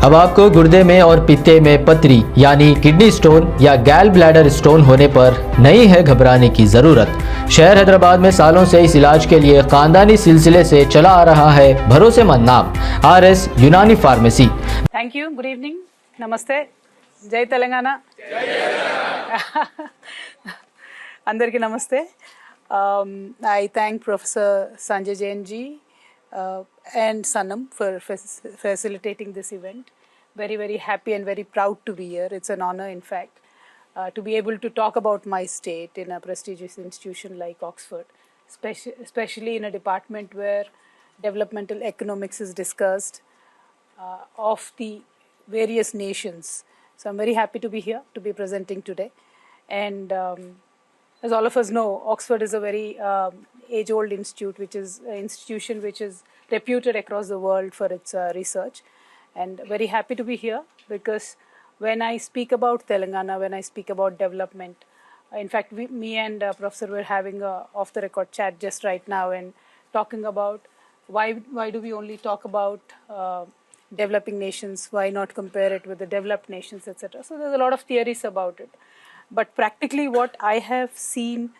अब आपको गुर्दे में और पित्ते में पथरी यानी किडनी स्टोन या गैल ब्लैडर स्टोन होने पर नहीं है घबराने की जरूरत। शहर हैदराबाद में सालों से इस इलाज के लिए खानदानी सिलसिले से चला आ रहा है भरोसेमंद नाम RS Unani pharmacy. Thank you, good evening, नमस्ते, जय तेलंगाना। अंदरिकी नमस्ते। I thank Professor Sanjay Jain ji and Sanam for facilitating this event. Very, very happy and very proud to be here. It's an honor, in fact, to be able to talk about my state in a prestigious institution like Oxford, especially in a department where developmental economics is discussed of the various nations. So I'm very happy to be here, to be presenting today. And as all of us know, Oxford is a very age-old institute, which is an institution which is reputed across the world for its research. And very happy to be here because when I speak about Telangana, when I speak about development, in fact, me and Professor were having a off-the-record chat just right now and talking about why do we only talk about developing nations, why not compare it with the developed nations, etc. So there's a lot of theories about it. But practically what I have seen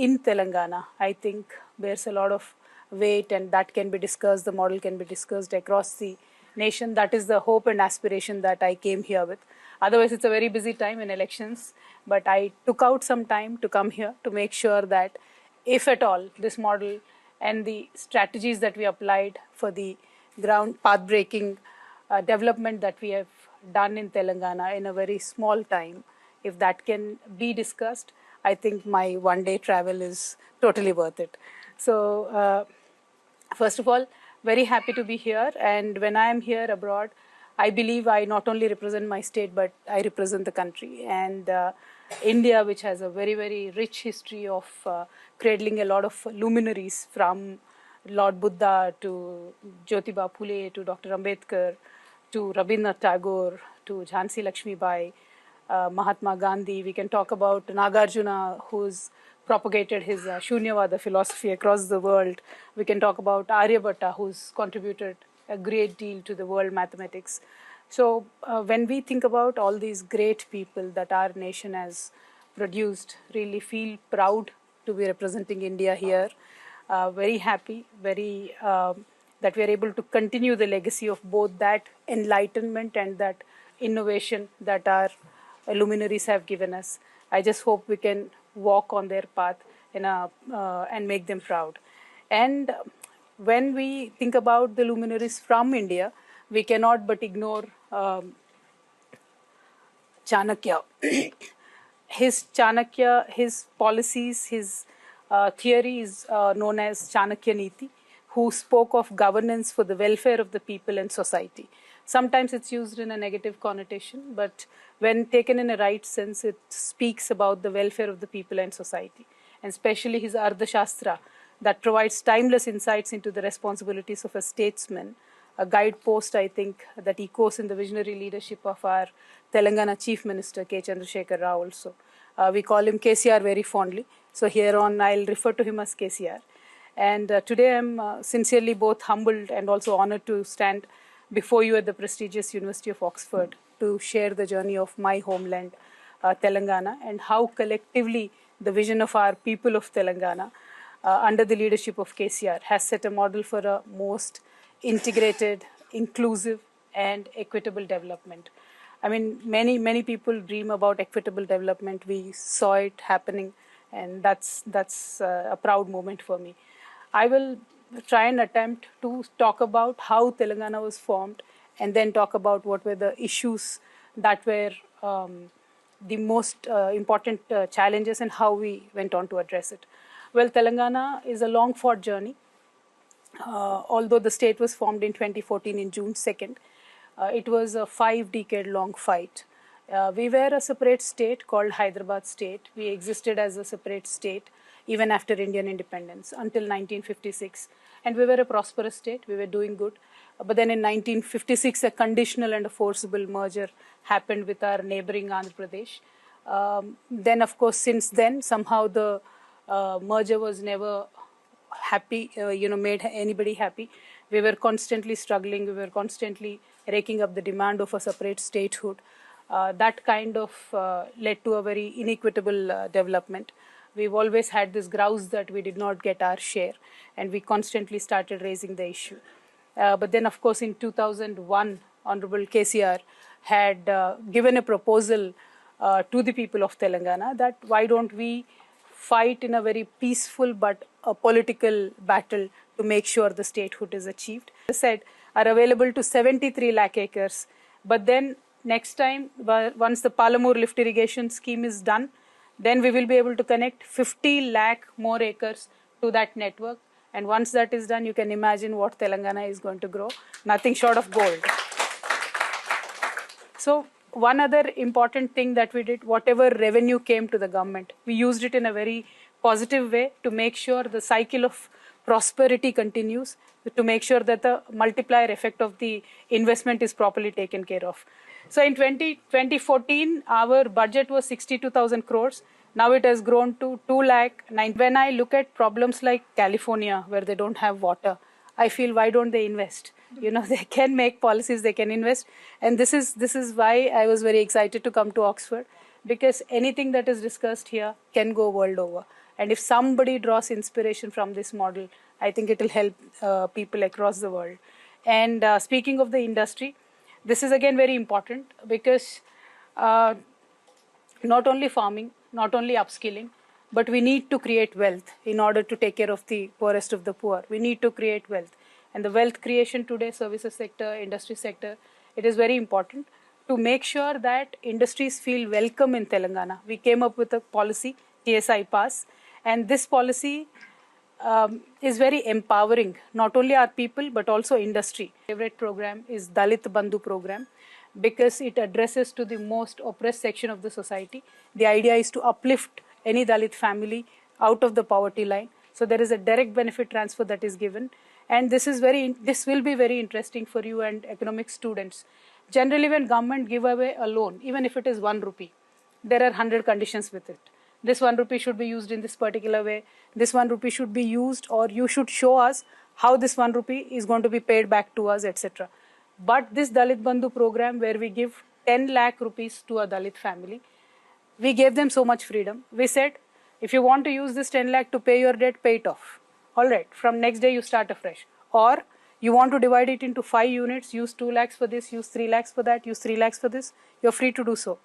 in Telangana, I think bears a lot of weight, and that can be discussed, the model can be discussed across the nation. That is the hope and aspiration that I came here with. Otherwise, it's a very busy time in elections, but I took out some time to come here to make sure that if at all this model and the strategies that we applied for the ground path-breaking development that we have done in Telangana in a very small time, if that can be discussed, I think my one-day travel is totally worth it. So, first of all, very happy to be here. And when I am here abroad, I believe I not only represent my state, but I represent the country. And India, which has a very, very rich history of cradling a lot of luminaries from Lord Buddha to Jyotiba Phule to Dr. Ambedkar to Rabindranath Tagore to Jhansi Lakshmibai, Mahatma Gandhi. We can talk about Nagarjuna, who's propagated his Shunyavada philosophy across the world. We can talk about Aryabhatta, who's contributed a great deal to the world mathematics. So when we think about all these great people that our nation has produced, really feel proud to be representing India here. Very happy, very that we are able to continue the legacy of both that enlightenment and that innovation that our luminaries have given us. I just hope we can walk on their path and make them proud. And when we think about the luminaries from India, we cannot but ignore Chanakya. His policies, his theory is known as Chanakya Niti, who spoke of governance for the welfare of the people and society. Sometimes it's used in a negative connotation, but when taken in a right sense, it speaks about the welfare of the people and society, and especially his Ardhashastra that provides timeless insights into the responsibilities of a statesman, a guidepost, I think, that echoes in the visionary leadership of our Telangana Chief Minister, K. Chandrasekhar Rao also. We call him KCR very fondly, so here on I'll refer to him as KCR. And today I'm sincerely both humbled and also honored to stand before you at the prestigious University of Oxford to share the journey of my homeland, Telangana, and how collectively the vision of our people of Telangana, under the leadership of KCR, has set a model for a most integrated, inclusive, and equitable development. I mean, many people dream about equitable development. We saw it happening, and that's a proud moment for me. I will try and attempt to talk about how Telangana was formed and then talk about what were the issues that were the most important challenges and how we went on to address it. Well, Telangana is a long fought journey. Although the state was formed in 2014 in June 2nd, it was a 5-decade-long fight. We were a separate state called Hyderabad state. We existed as a separate state even after Indian independence until 1956. And we were a prosperous state. We were doing good. But then in 1956, a conditional and a forcible merger happened with our neighboring Andhra Pradesh. Then, of course, since then, somehow the merger was never happy, made anybody happy. We were constantly struggling. We were constantly raking up the demand of a separate statehood. That kind of led to a very inequitable development. We've always had this grouse that we did not get our share, and we constantly started raising the issue. But then, of course, in 2001, Honorable KCR had given a proposal to the people of Telangana that why don't we fight in a very peaceful but a political battle to make sure the statehood is achieved. As I said, are available to 73 lakh acres. But then next time, once the Palamur lift irrigation scheme is done, then we will be able to connect 50 lakh more acres to that network. And once that is done, you can imagine what Telangana is going to grow. Nothing short of gold. So one other important thing that we did, whatever revenue came to the government, we used it in a very positive way to make sure the cycle of prosperity continues, to make sure that the multiplier effect of the investment is properly taken care of. So in 2014, our budget was 62,000 crores. Now it has grown to 2 lakh 9. When I look at problems like California, where they don't have water, I feel, why don't they invest? You know, they can make policies, they can invest. And this is why I was very excited to come to Oxford, because anything that is discussed here can go world over. And if somebody draws inspiration from this model, I think it will help people across the world. And speaking of the industry, this is again very important, because not only farming, not only upskilling, but we need to create wealth in order to take care of the poorest of the poor. We need to create wealth. And the wealth creation today, services sector, industry sector, it is very important to make sure that industries feel welcome in Telangana. We came up with a policy, TSI Pass, and this policy is very empowering, not only our people, but also industry. My favorite program is Dalit Bandhu program, because it addresses to the most oppressed section of the society. The idea is to uplift any Dalit family out of the poverty line. So there is a direct benefit transfer that is given. And this will be very interesting for you and economics students. Generally, when government give away a loan, even if it is 1 rupee, there are 100 conditions with it. This 1 rupee should be used in this particular way. This 1 rupee should be used, or you should show us how this 1 rupee is going to be paid back to us, etc. But this Dalit Bandhu program, where we give 10 lakh rupees to a Dalit family, we gave them so much freedom. We said, if you want to use this 10 lakh to pay your debt, pay it off. All right, from next day you start afresh. Or you want to divide it into 5 units, use 2 lakhs for this, use 3 lakhs for that, use 3 lakhs for this, you're free to do so.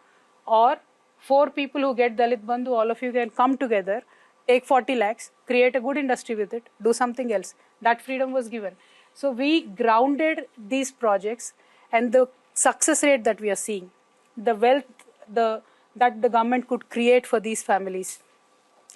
Or 4 people who get Dalit Bandhu, all of you can come together, take 40 lakhs, create a good industry with it, do something else. That freedom was given. So we grounded these projects, and the success rate that we are seeing, the wealth that the government could create for these families,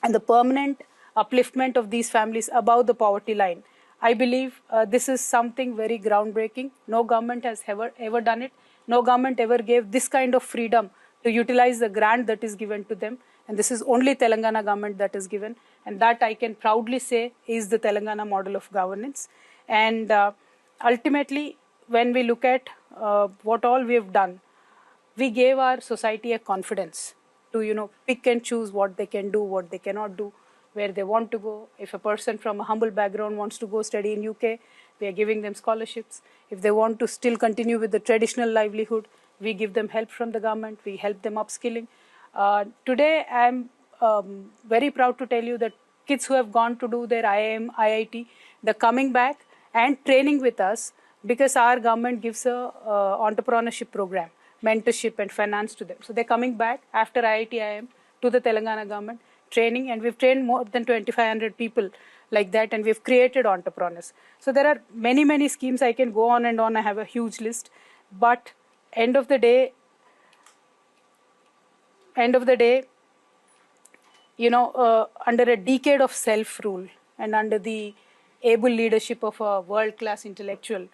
and the permanent upliftment of these families above the poverty line. I believe this is something very groundbreaking. No government has ever done it. No government ever gave this kind of freedom to utilize the grant that is given to them. And this is only Telangana government that is given. And that I can proudly say is the Telangana model of governance. And ultimately, when we look at what all we have done, we gave our society a confidence to, pick and choose what they can do, what they cannot do, where they want to go. If a person from a humble background wants to go study in UK, we are giving them scholarships. If they want to still continue with the traditional livelihood, we give them help from the government. We help them upskilling. Today, I'm very proud to tell you that kids who have gone to do their IIM, IIT, they're coming back and training with us, because our government gives a entrepreneurship program, mentorship and finance to them. So they're coming back after IIT, IIM to the Telangana government, training, and we've trained more than 2,500 people like that, and we've created entrepreneurs. So there are many, many schemes. I can go on and on. I have a huge list. But end of the day, under a decade of self-rule and under the able leadership of a world-class intellectual,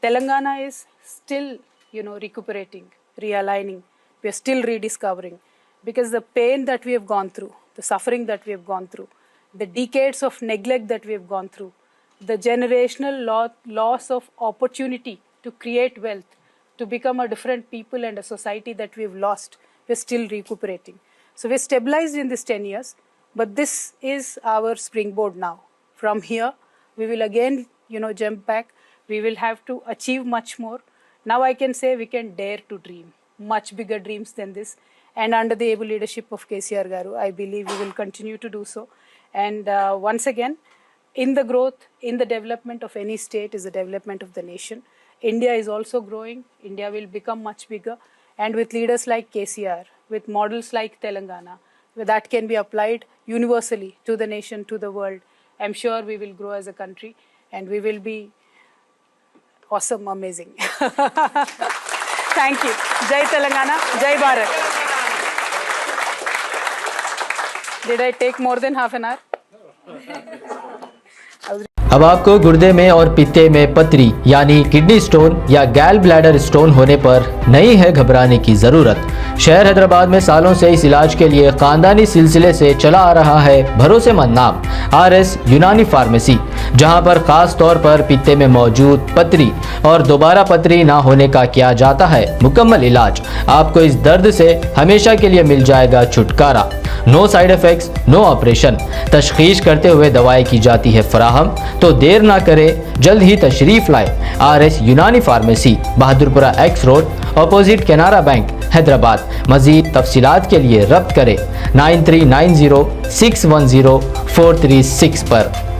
Telangana is still, recuperating, realigning. We are still rediscovering, because the pain that we have gone through, the suffering that we have gone through, the decades of neglect that we have gone through, the generational loss of opportunity to create wealth, to become a different people and a society that we've lost, we're still recuperating. So we're stabilized in this 10 years, but this is our springboard now. From here, we will again, jump back. We will have to achieve much more. Now I can say we can dare to dream much bigger dreams than this. And under the able leadership of KCR Garu, I believe we will continue to do so. And once again, in the growth, in the development of any state is the development of the nation. India is also growing. India will become much bigger. And with leaders like KCR, with models like Telangana, that can be applied universally to the nation, to the world, I'm sure we will grow as a country and we will be awesome, amazing. Thank you. Jai Telangana, Jai Bharat. Did I take more than half an hour? अब आपको गुर्दे में और पित्ते में पथरी यानी kidney stone या गैल ब्लैडर स्टोन होने पर नहीं है घबराने की ज़रूरत। शहर हैदराबाद में सालों से इस इलाज के लिए खानदानी सिलसिले से चला आ रहा है भरोसेमंद नाम RS यूनानी फार्मेसी, जहां पर खास तौर पर पित्ते में मौजूद पथरी और दोबारा पथरी ना होने का किया जाता है मुकम्मल इलाज। आपको इस दर्द से हमेशा के लिए मिल जाएगा छुटकारा। No side effects, no operation, तशखीस करते हुए दवाएं की जाती है फराहम। तो देर ना करें, जल्द ही तशरीफ लाए RS Unani pharmacy, Bahadurpura X road, opposite Canara bank, Hyderabad. मजीद तफसीलात के लिए रब्त करें 9390610436 पर।